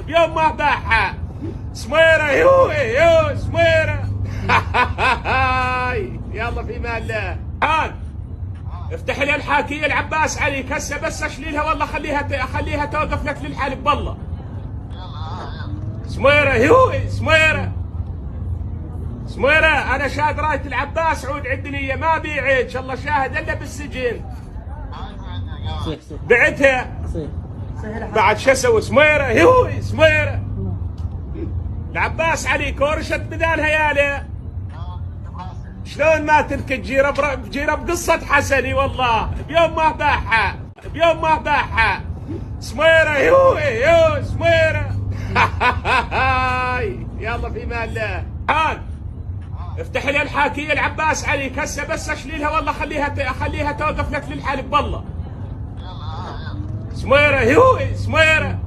بيوم ما باعها سميرة يو سميرة. يلا في مال الله. هان افتح لي الحاكية العباس علي هسه بس اشليلها والله خليها توقف لك للحال بالله. سميرة سميرة انا شاد راية العباس عود عدنية ما بيعيد ان شاء الله شاهد الا بالسجن. بعتها بعد شو اسوي؟ سميرة العباس علي كورشة بدالها ياله. شلون ما تنكت جيرة بقصة حسني والله بيوم ما باعها سميرة يو سميرة. يلا في مال الله. هان افتح لي الحاكية العباس علي هسه بس اشليلها والله خليها توقف لك للحال بالله. سميرة سميرة